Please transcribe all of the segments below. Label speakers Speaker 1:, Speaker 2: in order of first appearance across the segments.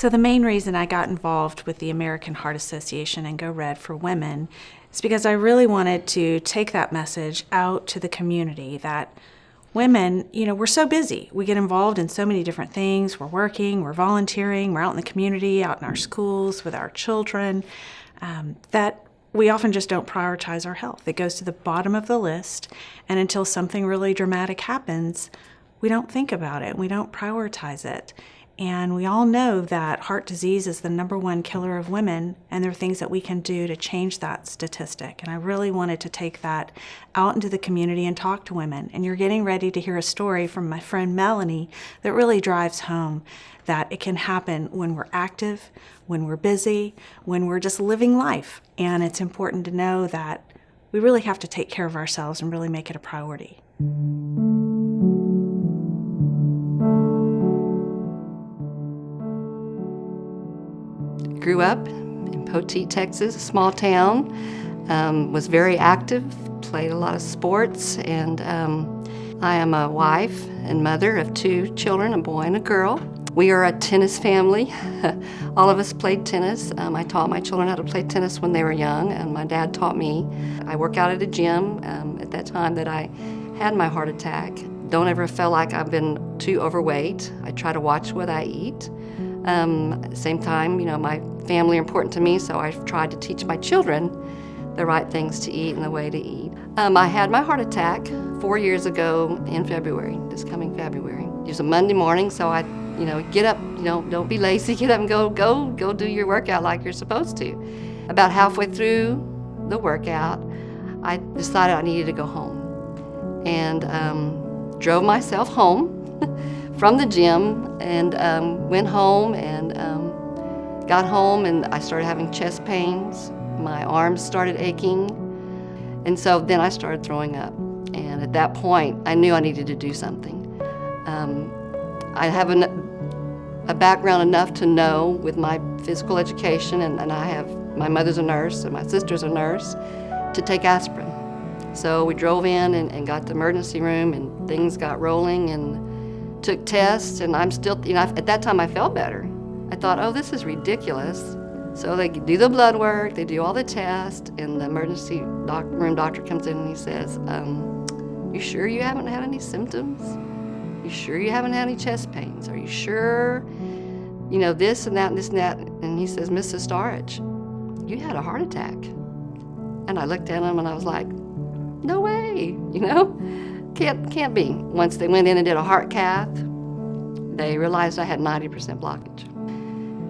Speaker 1: So the main reason I got involved with the American Heart Association and Go Red for Women is because I really wanted to take that message out to the community that women, we're so busy. We get involved in so many different things. We're working, we're volunteering, we're out in the community, out in our schools with our children, that we often just don't prioritize our health. It goes to the bottom of the list, and until something really dramatic happens, we don't think about it, we don't prioritize it. And we all know that heart disease is the #1 killer of women, and there are things that we can do to change that statistic. And I really wanted to take that out into the community and talk to women. And you're getting ready to hear a story from my friend Melanie that really drives home that it can happen when we're active, when we're busy, when we're just living life. And it's important to know that we really have to take care of ourselves and really make it a priority.
Speaker 2: Grew up in Poteet, Texas, a small town. Was very active, played a lot of sports, and I am a wife and mother of 2 children, a boy and a girl. We are a tennis family. All of us played tennis. I taught my children how to play tennis when they were young, and my dad taught me. I work out at a gym at that time that I had my heart attack. Don't ever feel like I've been too overweight. I try to watch what I eat. At the same time, my family are important to me, so I've tried to teach my children the right things to eat and the way to eat. I had my heart attack 4 years ago in February, this coming February. It was a Monday morning, so I, get up, don't be lazy, get up and go do your workout like you're supposed to. About halfway through the workout, I decided I needed to go home, and drove myself home from the gym, and went home and got home, and I started having chest pains. My arms started aching, and so then I started throwing up. And at that point, I knew I needed to do something. I have a background enough to know with my physical education, and my mother's a nurse and my sister's a nurse, to take aspirin. So we drove in and got to the emergency room, and things got rolling, and took tests, and I'm still, at that time I felt better. I thought, oh, this is ridiculous. So they do the blood work, they do all the tests, and the emergency room doctor comes in and he says, you sure you haven't had any symptoms? You sure you haven't had any chest pains? Are you sure, this and that and this and that? And he says, Mrs. Starrage, you had a heart attack. And I looked at him and I was like, no way, Can't be. Once they went in and did a heart cath, they realized I had 90% blockage.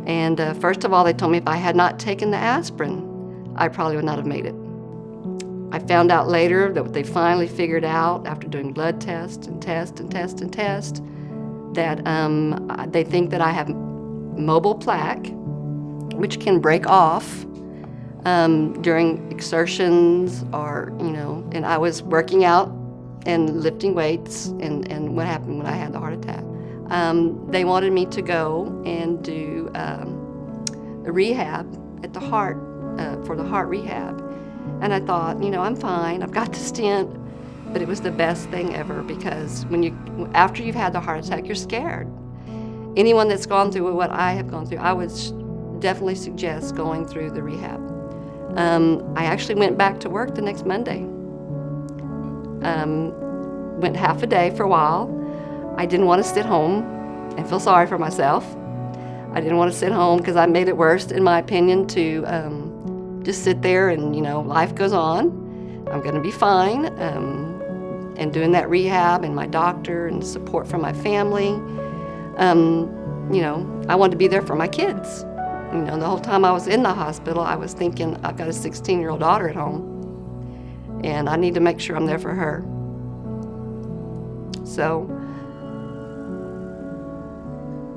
Speaker 2: And first of all, they told me if I had not taken the aspirin, I probably would not have made it. I found out later that they finally figured out, after doing blood tests and tests and tests and tests, that they think that I have mobile plaque, which can break off during exertions or, and I was working out and lifting weights, and what happened when I had the heart attack. They wanted me to go and do a rehab at the heart, for the heart rehab. And I thought, I'm fine, I've got the stent, but it was the best thing ever, because after you've had the heart attack, you're scared. Anyone that's gone through what I have gone through, I would definitely suggest going through the rehab. I actually went back to work the next Monday. Went half a day for a while. I didn't want to sit home and feel sorry for myself. I didn't want to sit home because I made it worse, in my opinion, to just sit there and, life goes on. I'm going to be fine. And doing that rehab and my doctor and support from my family, I wanted to be there for my kids. The whole time I was in the hospital, I was thinking, I've got a 16-year-old daughter at home, and I need to make sure I'm there for her. So,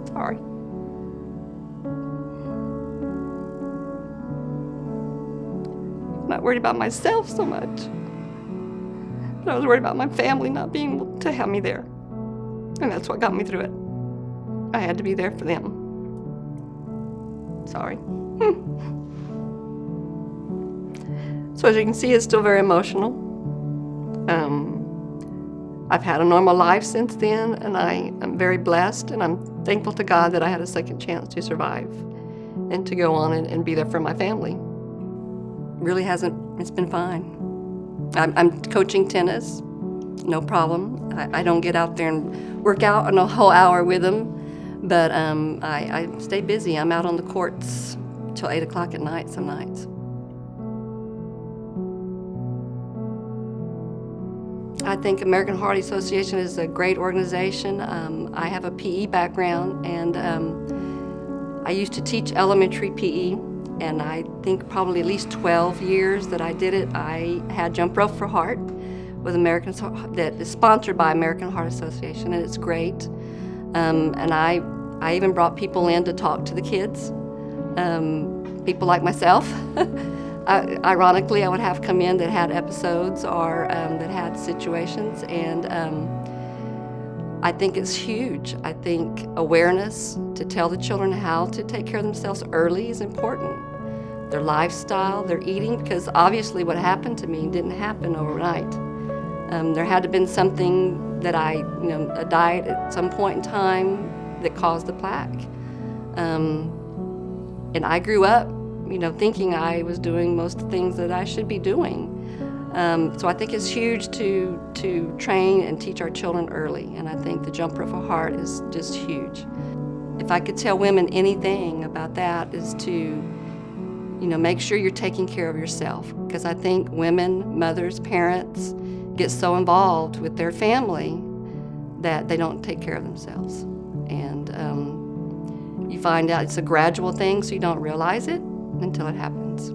Speaker 2: sorry. I'm not worried about myself so much, but I was worried about my family not being able to have me there. And that's what got me through it. I had to be there for them. Sorry. So as you can see, it's still very emotional. I've had a normal life since then, and I am very blessed, and I'm thankful to God that I had a second chance to survive and to go on and be there for my family. Really hasn't, it's been fine. I'm coaching tennis, no problem. I don't get out there and work out in a whole hour with them, but I stay busy. I'm out on the courts till 8 o'clock at night some nights. I think American Heart Association is a great organization. I have a PE background, and I used to teach elementary PE, and I think probably at least 12 years that I did it. I had Jump Rope for Heart with that is sponsored by American Heart Association, and it's great. And I even brought people in to talk to the kids, people like myself. Ironically, I would have come in that had episodes or that had situations, and I think it's huge. I think awareness to tell the children how to take care of themselves early is important. Their lifestyle, their eating, because obviously what happened to me didn't happen overnight. There had to have been something that a diet at some point in time that caused the plaque. And I grew up, thinking I was doing most of the things that I should be doing. So I think it's huge to train and teach our children early, and I think the Jump Rope for Heart is just huge. If I could tell women anything about that is to, make sure you're taking care of yourself, because I think women, mothers, parents get so involved with their family that they don't take care of themselves. And you find out it's a gradual thing, so you don't realize it until it happens.